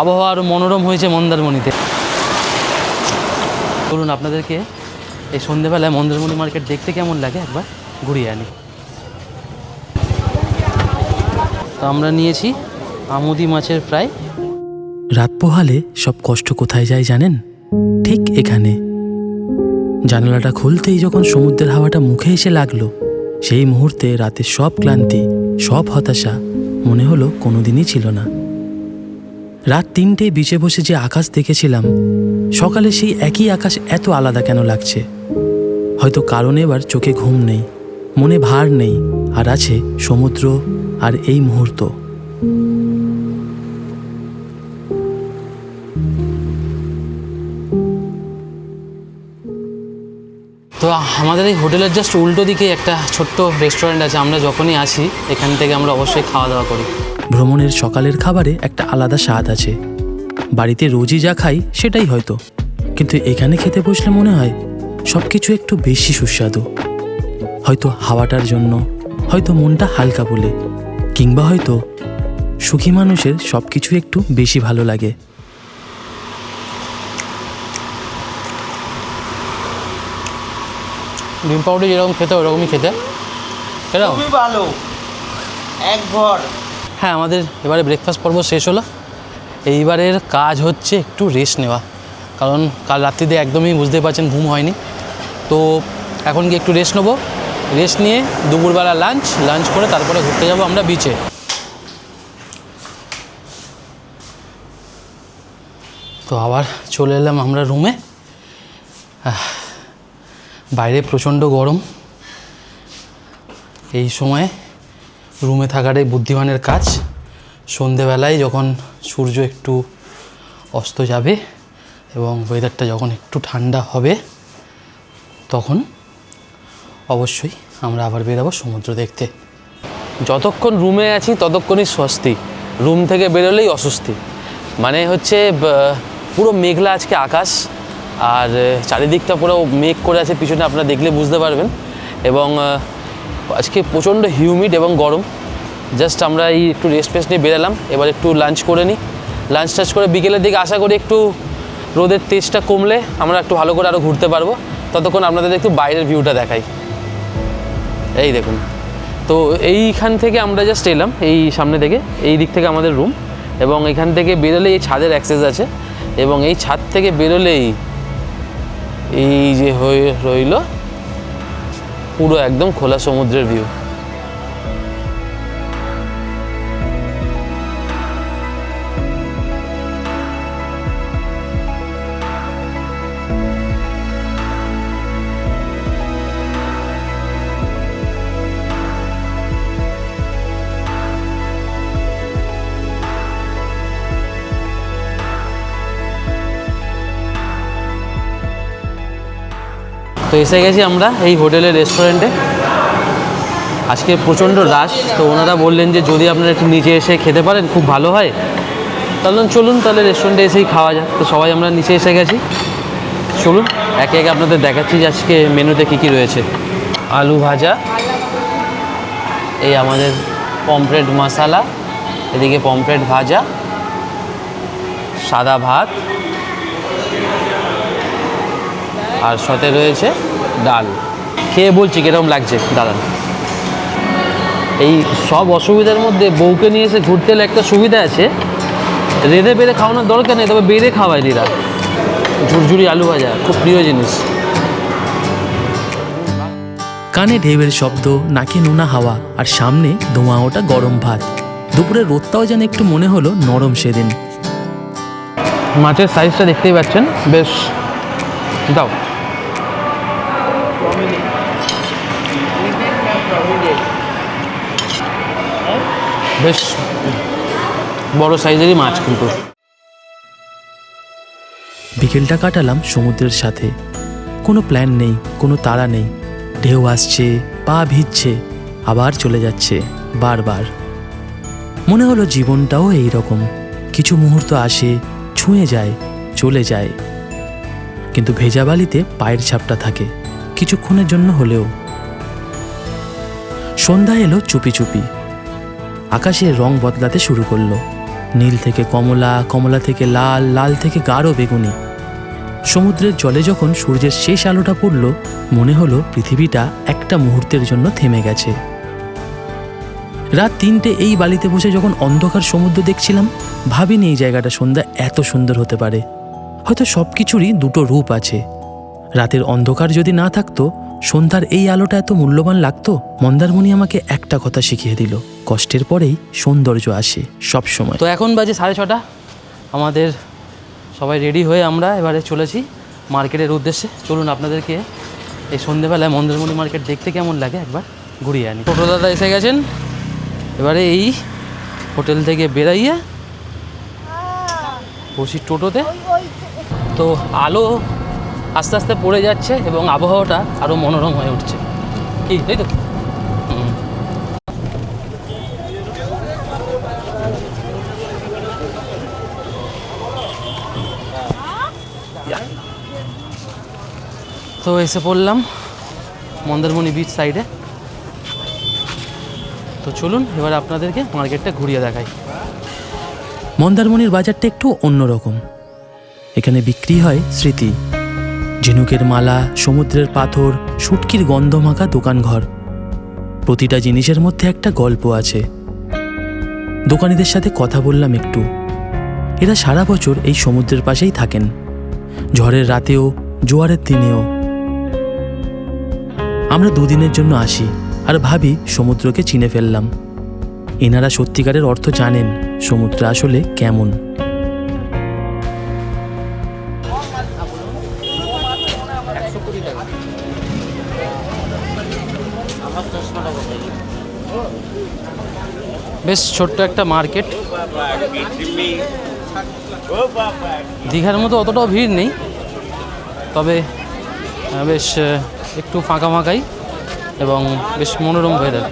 আবহাওয়া আরও মনোরম হয়েছে মন্দারমণিতে। বলুন আপনাদেরকে এই সন্ধ্যেবেলায় মন্দারমণি মার্কেট দেখতে কেমন লাগে একবার ঘুরিয়ে আনি। তো আমরা নিয়েছি আমুদি মাছের ফ্রাই। রাত পোহালে সব কষ্ট কোথায় যায় জানেন? ঠিক এখানে। জানালাটা খুলতেই যখন সমুদ্রের হাওয়াটা মুখে এসে লাগলো, সেই মুহূর্তে রাতের সব ক্লান্তি, সব হতাশা মনে হলো কোনোদিনই ছিল না। রাত 3টেয় বিচে বসে যে আকাশ দেখেছিলাম, সকালে সেই একই আকাশ এত আলাদা কেন লাগছে? হয়তো কারণ এবার চোখে ঘুম নেই, মনে ভার নেই, আর আছে সমুদ্র আর এই মুহূর্ত। তো আমাদের এই হোটেলের জাস্ট উল্টো দিকে একটা ছোট্ট রেস্টুরেন্ট আছে। আমরা যখনই আসি এখান থেকে আমরা অবশ্যই খাওয়া দাওয়া করি। ভ্রমণের সকালের খাবারে একটা আলাদা স্বাদ আছে। বাড়িতে রোজই যা খাই সেটাই হয়তো, কিন্তু এখানে খেতে বসলে মনে হয় সব কিছু একটু বেশি সুস্বাদু। হয়তো হাওয়াটার জন্য, হয়তো মনটা হালকা বলে, কিংবা হয়তো সুখী মানুষের সব কিছু একটু বেশি ভালো লাগে। ডিম পাউডার যেরকম খেতে ওরকমই খেতে, খুবই ভালো, এক ঘর। হ্যাঁ, আমাদের এবারে ব্রেকফাস্ট পর্ব শেষ হলো। এইবারের কাজ হচ্ছে একটু রেস্ট নেওয়া, কারণ কাল রাত্রিতে একদমই বুঝতে পারছেন ঘুম হয়নি। তো এখন কি একটু রেস্ট নেবো, রেস্ট নিয়ে দুপুরবেলা লাঞ্চ করে তারপরে ঘুরতে যাব আমরা বিচে। তো আবার চলে এলাম আমরা রুমে। বাইরে প্রচণ্ড গরম, এই সময়ে রুমে থাকাটাই বুদ্ধিমানের কাজ। সন্ধেবেলায় যখন সূর্য একটু অস্ত যাবে এবং ওয়েদারটা যখন একটু ঠান্ডা হবে, তখন অবশ্যই আমরা আবার বেরোবো সমুদ্র দেখতে। যতক্ষণ রুমে আছি ততক্ষণই স্বস্তি, রুম থেকে বেরোলেই অস্বস্তি। মানে হচ্ছে পুরো মেঘলা আজকে আকাশ, আর চারিদিকটা পুরো মেঘ করে আছে পিছনে, আপনারা দেখলে বুঝতে পারবেন। এবং আজকে প্রচণ্ড হিউমিড এবং গরম। জাস্ট আমরা এই একটু রেস্ট নিয়ে বেরোলাম, এবার একটু লাঞ্চ করে নিই। লাঞ্চ করে বিকেলের দিকে আশা করি একটু রোদের তেজটা কমলে আমরা একটু ভালো করে আরও ঘুরতে পারবো। ততক্ষণ আপনাদের একটু বাইরের ভিউটা দেখাই। এই দেখুন, তো এইখান থেকে আমরা জাস্ট এলাম, এই সামনে থেকে, এই দিক থেকে আমাদের রুম, এবং এখান থেকে বেরোলেই এই ছাদের অ্যাক্সেস আছে, এবং এই ছাদ থেকে বেরোলেই এই যে হয়ে রইল পুরো একদম খোলা সমুদ্রের ভিউ। তো এসে গেছি আমরা এই হোটেলের রেস্টুরেন্টে। আজকে প্রচণ্ড রাশ, তো ওনারা বললেন যে যদি আপনারা একটু নিচে এসে খেতে পারেন খুব ভালো হয়। তাহলে চলুন, তাহলে রেস্টুরেন্টে এসেই খাওয়া যাক। তো সবাই আমরা নিচে এসে গেছি, চলুন একে একে আপনাদের দেখাচ্ছি যে আজকে মেনুতে কী কী রয়েছে। আলু ভাজা, এই আমাদের পমফ্রেট মশালা, এদিকে পমফ্রেট ভাজা, সাদা ভাত, আর সাথে রয়েছে ডাল। খেয়ে বলছি কীরকম লাগছে দাঁড়ান। এই সব অসুবিধার মধ্যে বউকে নিয়ে এসে ঘুরতে এলে একটা সুবিধা আছে, রেঁধে বেড়ে খাওয়ানোর দরকার নেই, তবে বেড়ে খাওয়ায় দিরা। ঝুরঝুরি আলু ভাজা খুব প্রিয় জিনিস। কানে ঢেউয়ের শব্দ, নাকে নোনা হাওয়া, আর সামনে ধোঁয়া ওটা গরম ভাত। দুপুরের রোদটাও যেন একটু মনে হলো নরম সেদিন। মাছের সাইজটা দেখতেই পাচ্ছেন, বেশ দাও। বেশ বড় সাইজেরই মাছ কিন্তু। বিকেলটা কাটালাম সমুদ্রের সাথে। কোনো প্ল্যান নেই, কোনো তাড়া নেই। ঢেউ আসছে, পা ভিজছে, আবার চলে যাচ্ছে বারবার। মনে হলো জীবনটাও এই রকম, কিছু মুহূর্ত আসে, ছুঁয়ে যায়, চলে যায়, কিন্তু ভেজা বালিতে পায়ের ছাপটা থাকে কিছুক্ষণের জন্য হলেও। সন্ধ্যা এলো চুপি চুপি, আকাশের রং বদলাতে শুরু করলো। নীল থেকে কমলা, কমলা থেকে লাল, লাল থেকে গাঢ় বেগুনি। সমুদ্রের জলে যখন সূর্যের শেষ আলোটা পড়ল, মনে হলো পৃথিবীটা একটা মুহূর্তের জন্য থেমে গেছে। রাত 3টে এই বালিতে বসে যখন অন্ধকার সমুদ্র দেখছিলাম, ভাবিনি এই জায়গাটা সন্ধ্যা এত সুন্দর হতে পারে। হয়তো সব কিছুরই দুটো রূপ আছে। রাতের অন্ধকার যদি না থাকতো, সন্ধ্যার এই আলোটা এত মূল্যবান লাগতো। মন্দারমণি আমাকে একটা কথা শিখিয়ে দিল, কষ্টের পরেই সৌন্দর্য আসে সব সময়। তো এখন বাজে 6:30, আমাদের সবাই রেডি হয়ে আমরা এবারে চলেছি মার্কেটের উদ্দেশ্যে। চলুন আপনাদেরকে এই সন্ধ্যেবেলায় মন্দারমণি মার্কেট দেখতে কেমন লাগে একবার ঘুরিয়ে আনি। টোটো দাদা এসে গেছেন, এবারে এই হোটেল থেকে বেরাইয়ে বসি টোটোতে। তো আলো আস্তে আস্তে পড়ে যাচ্ছে এবং আবহাওয়াটা আরও মনোরম হয়ে উঠছে, কি তাই তো? তো এসে পড়লাম মন্দারমণি বিচ সাইডে। তো চলুন এবার আপনাদেরকে মার্কেটটা ঘুরিয়ে দেখাই। মন্দারমণির বাজারটা একটু অন্যরকম। এখানে বিক্রি হয় স্মৃতি, ঝিনুকের মালা, সমুদ্রের পাথর, শুটকির গন্ধমাখা দোকানঘর। প্রতিটা জিনিসের মধ্যে একটা গল্প আছে। দোকানিদের সাথে কথা বললাম একটু। এরা সারা বছর এই সমুদ্রের পাশেই থাকেন, ঝড়ের রাতেও, জোয়ারের দিনেও। আমরা 2 দিনের জন্য আসি আর ভাবি সমুদ্রকে চিনে ফেললাম। এনারা সত্যিকারের অর্থ জানেন সমুদ্র আসলে কেমন। বেশ ছোট্ট একটা মার্কেট, দীঘার মতো অতটাও ভিড় নেই, তবে বেশ একটু ফাঁকা ফাঁকাই এবং বেশ মনোরম ওয়েদার।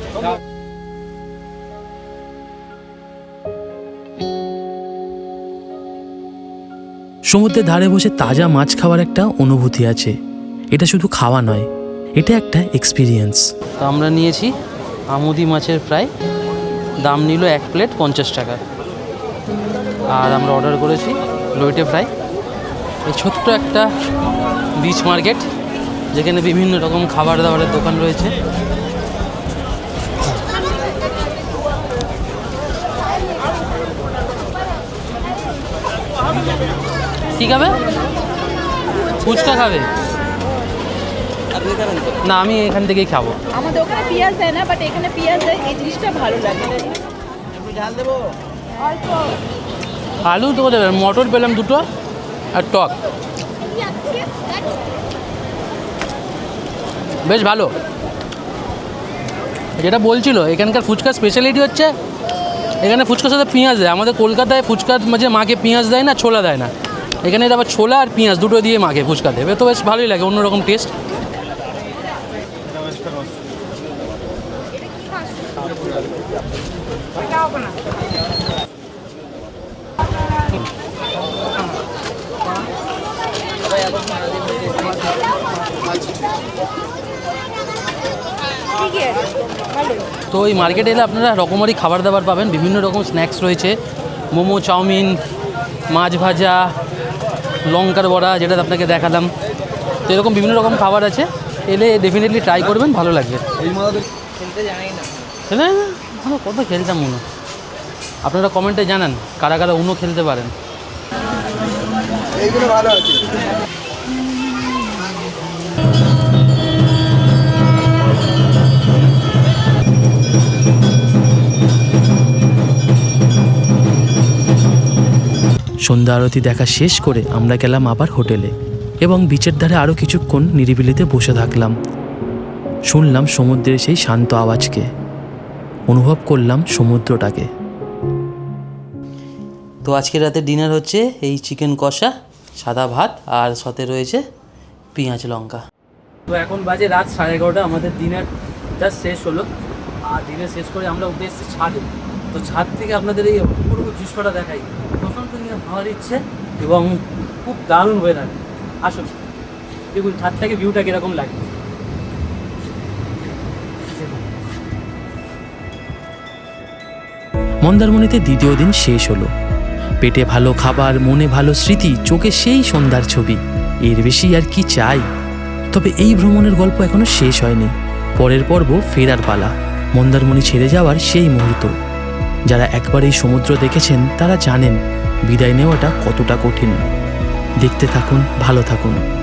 সমুদ্রের ধারে বসে তাজা মাছ খাওয়ার একটা অনুভূতি আছে। এটা শুধু খাওয়া নয়, এটা একটা এক্সপিরিয়েন্স। তো আমরা নিয়েছি আমুদি মাছের ফ্রাই, দাম নিল 1 প্লেট 50 টাকা। আর আমরা অর্ডার করেছি লইটে ফ্রাই। এই ছোট্ট একটা বিচ মার্কেট, যেখানে বিভিন্ন রকম খাবার দাবারের দোকান রয়েছে। কি খাবে? ফুচকা খাবে? না, আমি এখান থেকেই খাবো। আমাদের ওখানে পেঁয়াজ দেয় না, বাট এখানে পেঁয়াজ দেয়, এই জিনিসটা ভালো লাগে। একটু ঝাল দেবো? অল্প। আলু তো দেবেন, মটর পেলাম 2টো আর টক, বেশ ভালো। যেটা বলছিল, এখানকার ফুচকার স্পেশালিটি হচ্ছে এখানে ফুচকার সাথে পেঁয়াজ দেয়। আমাদের কলকাতায় ফুচকার মাঝে মাকে পেঁয়াজ দেয় না, ছোলা দেয় না। এখানে আবার ছোলা আর পেঁয়াজ দুটো দিয়ে মাকে ফুচকা দেবে, তো বেশ ভালোই লাগে, অন্যরকম টেস্ট। তো এই মার্কেটে এলে আপনারা রকমারি খাবার দাবার পাবেন, বিভিন্ন রকম স্ন্যাক্স রয়েছে, মোমো, চাউমিন, মাছ ভাজা, লঙ্কার বড়া, যেটা আপনাকে দেখালাম। তো এরকম বিভিন্ন রকম খাবার আছে, এলে ডেফিনেটলি ট্রাই করবেন, ভালো লাগবে। খেলতে জানাই না। খেলে আমরা কত খেলতাম উনো, আপনারা কমেন্টে জানান কারা কারা উনো খেলতে পারেন। এইগুলো ভালো আছে। সন্ধ্যা আরতি দেখা শেষ করে আমরা গেলাম আবার হোটেলে এবং বিচের ধারে আরও কিছুক্ষণ নিরিবিলিতে বসে থাকলাম। শুনলাম সমুদ্রের সেই শান্ত আওয়াজকে, অনুভব করলাম সমুদ্রটাকে। তো আজকে রাতে ডিনার হচ্ছে এই চিকেন কষা, সাদা ভাত, আর সাথে রয়েছে পেঁয়াজ লঙ্কা। তো এখন বাজে রাত 11:30, আমাদের ডিনার জাস্ট শেষ হলো। আর ডিনার শেষ করে আমরা উঠে এসেছি ছাদে। তো ছাদ থেকে আপনাদের এই অপূর্ব দৃশ্যটা দেখাই, প্রশান্ত হাওয়া দিচ্ছে এবং খুব দারুণ ওয়েদার। আসুন দেখুন ছাদ থেকে ভিউটা কীরকম লাগে। মন্দারমণিতে দ্বিতীয় দিন শেষ হলো। পেটে ভালো খাবার, মনে ভালো স্মৃতি, চোখে সেই সন্ধ্যার ছবি, এর বেশি আর কি চাই। তবে এই ভ্রমণের গল্প এখনো শেষ হয়নি। পরের পর্ব ফেরার পালা, মন্দারমণি ছেড়ে যাওয়ার সেই মুহূর্ত। যারা একবার এই সমুদ্র দেখেছেন তারা জানেন বিদায় নেওয়াটা কতটা কঠিন। দেখতে থাকুন, ভালো থাকুন।